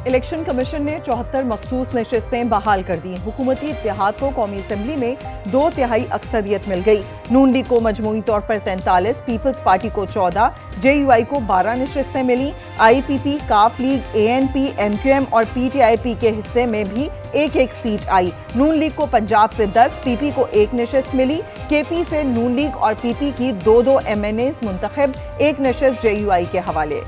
Election commission ने 74 मखसूस नशिस्तें बहाल कर दी। हुकूमती इत्तेहाद को कौमी असम्बली में 2/3 अक्सरियत मिल गई। नून लीग को मजमूई तौर पर 43, पीपल्स पार्टी को 14, JUI को 12 नशिस्तें मिली। IPP, काफ लीग, ANP, MQM और PTIP के हिस्से में भी एक सीट आई। नून लीग को पंजाब से 10, PP को 1 नशिस्त मिली। KP से नून लीग और PP की 2 MNAs मुंतखब, 1 नशिस्त JUI के हवाले।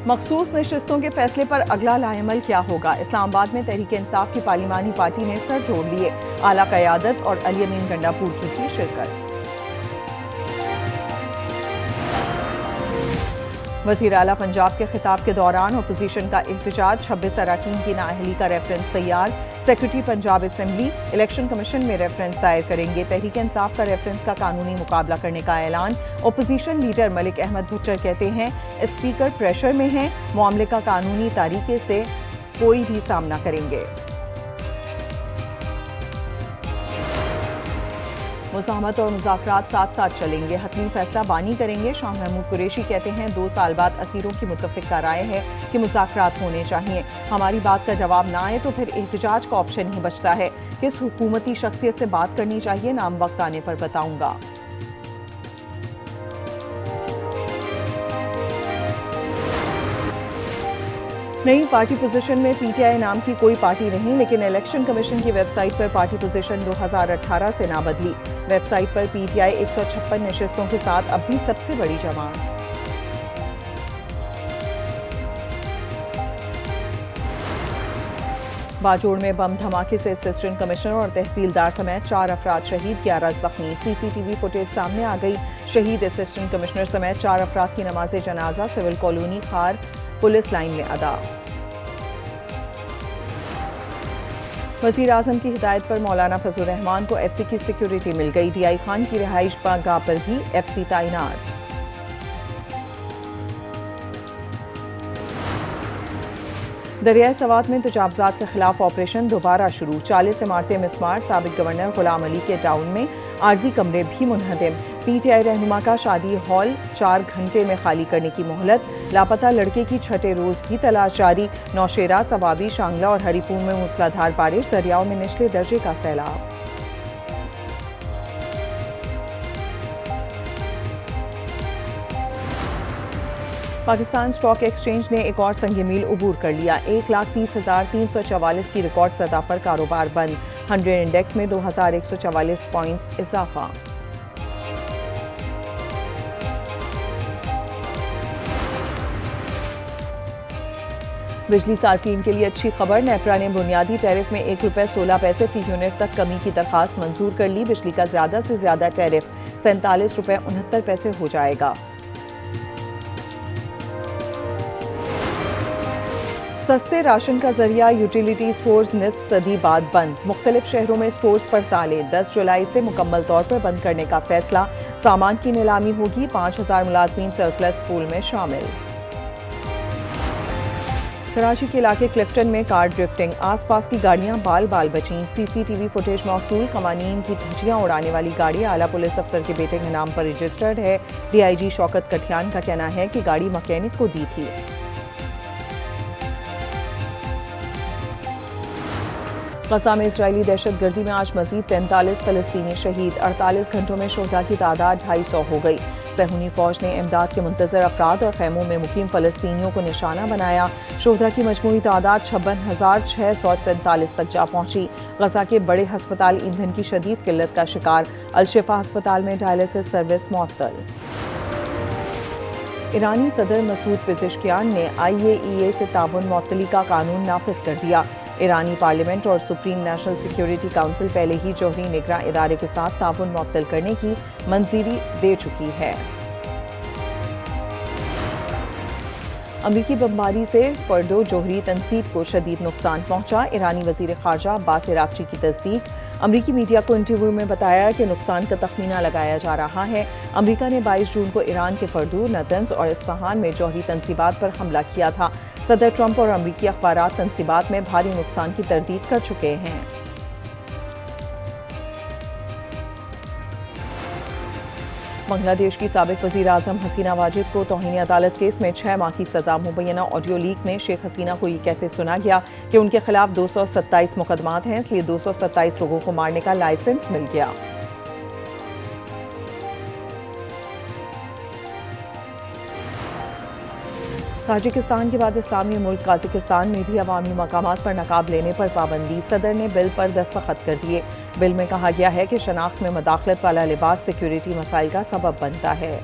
मखसूस नशिस्तों के फैसले पर अगला लाएमल क्या होगा? इस्लामाबाद में तहरीक इंसाफ की पार्लिमानी पार्टी ने सर जोड़ लिए। आला क़यादत और अली अमीन गंडापुर की थी शिरकत। वज़ीर आला पंजाब के खिताब के दौरान अपोजिशन का एहतजाज, 26 अरकान की नाअहली का रेफरेंस तैयार। Secretary Punjab assembly election commission में रेफरेंस दायर करेंगे। तहरीक इंसाफ का रेफरेंस का कानूनी मुकाबला करने का ऐलान। अपोजिशन लीडर मलिक अहमद भुट्टर कहते हैं स्पीकर प्रेशर में हैं, मामले का कानूनी तरीके से कोई भी सामना करेंगे। मुज़ाहमत और मुज़ाकरात साथ साथ चलेंगे, हतमी फैसला बानी करेंगे। शाह महमूद कुरैशी कहते हैं 2 साल बाद असीरों की मुत्तफ़िक़ा राय है कि मुज़ाकरात होने चाहिए। हमारी बात का जवाब ना आए तो फिर एहतजाज का ऑप्शन ही बचता है। किस हुकूमती शख्सियत से बात करनी चाहिए, नाम वक्त आने पर बताऊंगा। नई पार्टी पोजीशन में PTI नाम की कोई पार्टी नहीं, लेकिन इलेक्शन कमीशन की वेबसाइट पर पार्टी पोजीशन 2018 से ना बदली। वेबसाइट पर PTI 156 नशिस्तों के साथ अब भी सबसे बड़ी जमात। बाजोड़ में बम धमाके से असिस्टेंट कमिश्नर और तहसीलदार समेत 4 अफराद शहीद, 11 जख्मी। CCTV फुटेज सामने आ गई। शहीद असिस्टेंट कमिश्नर समेत 4 अफराद की नमाज जनाजा सिविल कॉलोनी खार पुलिस लाइन में अदा। वज़ीर आज़म की हिदायत पर मौलाना फजल रहमान को FC की सिक्योरिटी मिल गई। DI खान की रिहाइश गाह पर भी FC तैनात। दरियाए सवात में तजावुज़ात के खिलाफ ऑपरेशन दोबारा शुरू। 40 इमारतें मिसमार। साबिक गवर्नर गुलाम अली के टाउन में आर्जी कमरे भी मुनहदम। PTI रहनुमा का शादी हॉल 4 घंटे में खाली करने की मोहलत। लापता लड़के की 6ठे रोज भी तलाश जारी। नौशेरा, सवाबी, शांगला और हरिपुर में मूसलाधार बारिश। दरियाओं में निचले दर्जे का सैलाब। पाकिस्तान स्टॉक एक्सचेंज ने एक और संग मील उबूर कर लिया। 1,30,344 की रिकॉर्ड सतह पर कारोबार बंद। 100 इंडेक्स में 2,144 पॉइंट्स इजाफा। बिजली सार्फिन के लिए अच्छी खबर। नेपरा ने बुनियादी टैरिफ में ₹1.16 फी यूनिट तक कमी की दरखास्त मंजूर कर ली। बिजली का ज्यादा से ज्यादा टैरिफ ₹47.69 हो जाएगा। सस्ते राशन का जरिया यूटिलिटी स्टोर्स निस्फ सदी बाद बंद। मुख्तलिफ शहरों में स्टोर्स पर ताले। 10 जुलाई से मुकम्मल तौर पर बंद करने का फैसला। सामान की नीलामी होगी। 5,000 मुलाजमीन सरप्लस पूल में शामिल। कराची के इलाके क्लिफ्टन में कार ड्रिफ्टिंग। आसपास की गाड़ियां बाल बाल बचीं। CCTV footage मौसूल। कवानीन की धज्जियां उड़ाने वाली गाड़ी आला पुलिस अफसर के बेटे के नाम पर रजिस्टर्ड है। DIG शौकत कठियान का कहना है कि गाड़ी मकैनिक को दी थी। गजा में इजरायली दहशतगर्दी में आज मजीद 43 फलस्तीनी शहीद। 48 घंटों में शोहदा की तादाद 250 हो गई। सहूनी फौज ने इमदाद के मुंतजर अफराद और खैमों में मुकीम फलस्तीनियों को निशाना बनाया। शोहदा की मजमूई तादाद 56,647 तक जा पहुंची। गजा के बड़े हस्पताल ईंधन की शदीद किल्लत का शिकार। अल-शिफा अस्पताल में डायलिसिस सर्विस मुअत्तल। ईरानी सदर मसूद पेज़ेश्कियान ने IAEA से ताबन मुअत्तली का कानून नाफिज कर दिया। ईरानी पार्लियामेंट और सुप्रीम नेशनल सिक्योरिटी काउंसिल पहले ही जौहरी निगरां इदारे के साथ ताबन मुअत्तल करने की मंजूरी दे चुकी है। अमरीकी बमबारी से फर्दो जोहरी तनसीब को शदीद नुकसान पहुंचा। ईरानी वजीर खारजा अब्बास इराक्ची की तस्दीक। अमरीकी मीडिया को इंटरव्यू में बताया कि नुकसान का तखमीना लगाया जा रहा है। अमरीका ने 22 जून को ईरान के फर्दो, नतंज और इस्फहान में जौहरी तनसीबात पर हमला किया था। सदर ट्रंप और अमरीकी अखबारात तनसीबात में भारी नुकसान की तरदीद कर चुके हैं। बांग्लादेश की साबिक वजीर आजम हसीना वाजिद को तौहीन अदालत केस में 6 माह की सजा। मुबैना ऑडियो लीक में शेख हसीना को ये कहते सुना गया कि उनके खिलाफ 227 मुकदमात हैं, इसलिए 227 लोगों को मारने का लाइसेंस मिल गया। ताजिकिस्तान के बाद इस्लामी मुल्क कजाकिस्तान में भी अवामी मकामात पर नकाब लेने पर पाबंदी। सदर ने बिल पर दस्तखत कर दिए। बिल में कहा गया है कि शनाख्त में मदाखलत वाला लिबास सिक्योरिटी मसाइल का सबब बनता है।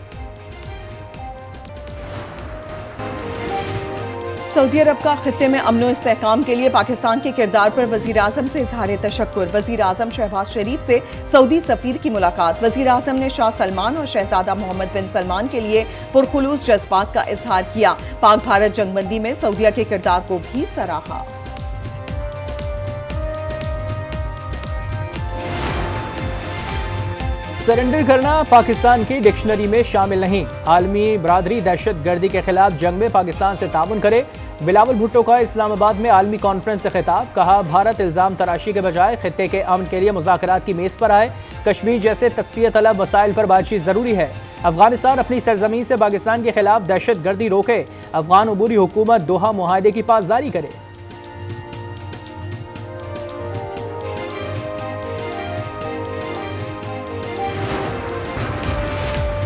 सऊदी अरब का खित्ते में अमन इस्तेहकाम के लिए पाकिस्तान के किरदार पर वजीर आजम से इजहार तशक्कुर। वजीर आजम शहबाज शरीफ से सऊदी सफीर की मुलाकात। वजीर आजम ने शाह सलमान और शहजादा मोहम्मद बिन सलमान के लिए पुरखुलूस जज्बात का इजहार किया। पाक भारत जंगबंदी में सऊदीया के किरदार को भी सराहा। सरेंडर करना पाकिस्तान की डिक्शनरी में शामिल नहीं। आलमी बरादरी दहशत गर्दी के खिलाफ जंग में पाकिस्तान से ताउन करे। बिलावल भुट्टो का इस्लामाबाद में आलमी कॉन्फ्रेंस से खिताब। कहा, भारत इल्जाम तराशी के बजाय खित्ते के अमन के लिए मुज़ाकरात की मेज पर आए। कश्मीर जैसे तस्फिया तलब वसाइल पर बातचीत जरूरी है। अफगानिस्तान अपनी सरजमीन से पाकिस्तान के खिलाफ दहशत गर्दी रोके। अफगान अबूरी हुकूमत दोहा मुआहदे की पासदारी करे।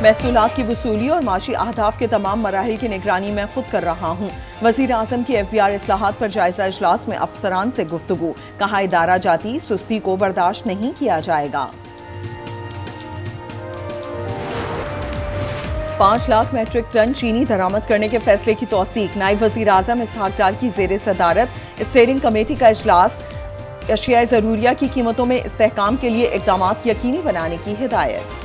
महसूलात की वसूली और माशी अहदाफ के तमाम मराहिल की निगरानी मैं खुद कर रहा हूँ। वजीर आजम की FBR इस्लाहात पर जायजा इजलास में अफसरान से गुफ्तगू। कहा, इदारा जाती सुस्ती को बर्दाश्त नहीं किया जाएगा। 5 लाख मेट्रिक टन चीनी दरामद करने के फैसले की तौसीक। नायब वजीर आजम इसहाक डार की जेर सदारत स्टीयरिंग कमेटी का इजलास। अशियाए ज़रूरिया की कीमतों में इस्तेहकाम के लिए इकदामात यकीनी बनाने की हिदायत।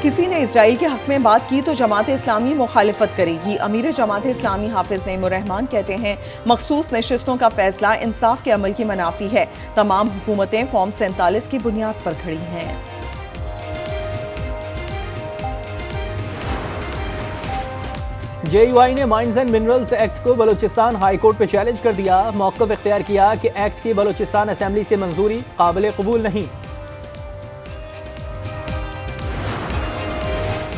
किसी ने इजराइल के हक में बात की तो जमात इस्लामी मुखालिफत करेगी। अमीर जमात इस्लामी हाफिज नईमुर रहमान कहते हैं, मखसूस नशिस्तों का फैसला इंसाफ के अमल की मनाफी है। तमाम हुकूमतें फॉर्म 47 की बुनियाद पर खड़ी हैं। JUI ने माइंस एंड मिनरल्स एक्ट को बलूचिस्तान हाई कोर्ट पे चैलेंज कर दिया। मौक़िफ़ इख्तियार किया कि एक्ट की बलूचिस्तान असेंबली से मंजूरी काबिल कबूल नहीं।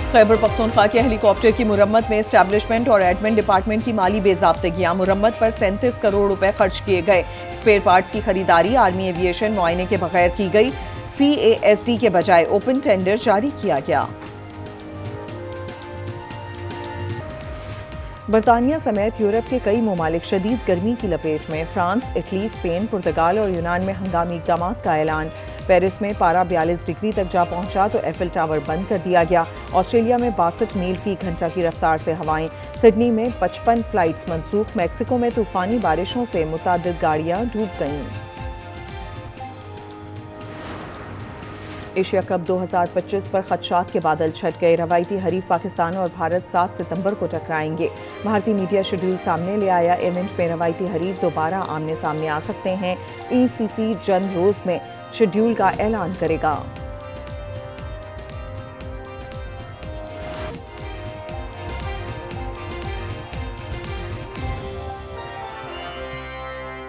खैबर पख्तूनख्वा के हेलीकॉप्टर की मुरम्मत में एस्टैब्लिशमेंट और एडमिन डिपार्टमेंट की माली बेज़ाब्तगियां। मुरम्मत पर 37 करोड़ रुपए खर्च किए गए। स्पेयर पार्ट्स की खरीदारी आर्मी एविएशन मुआयने के बगैर की गई। CASD के बजाय ओपन टेंडर जारी किया गया। बरतानिया समेत यूरोप के कई ममालिक शदीद गर्मी की लपेट में। फ्रांस, इटली, स्पेन, पुर्तगाल और यूनान में हंगामी इक़दाम का ऐलान। पेरिस में पारा 42 डिग्री तक जा पहुंचा तो एफिल टावर बंद कर दिया गया। ऑस्ट्रेलिया में 62 मील फी घंटा की रफ्तार से हवाएं। सिडनी में 55 फ्लाइट्स मनसूख। मैक्सिको में तूफानी बारिशों से मुतादिद गाड़ियां डूब गईं। एशिया कप 2025 पर खदशात के बादल छट गए। रवायती हरीफ पाकिस्तान और भारत 7 सितंबर को टकराएंगे। भारतीय मीडिया शेड्यूल सामने ले आया। इवेंट में रवायती हरीफ दोबारा आमने सामने आ सकते हैं। ECC चंद रोज में शेड्यूल का ऐलान करेगा।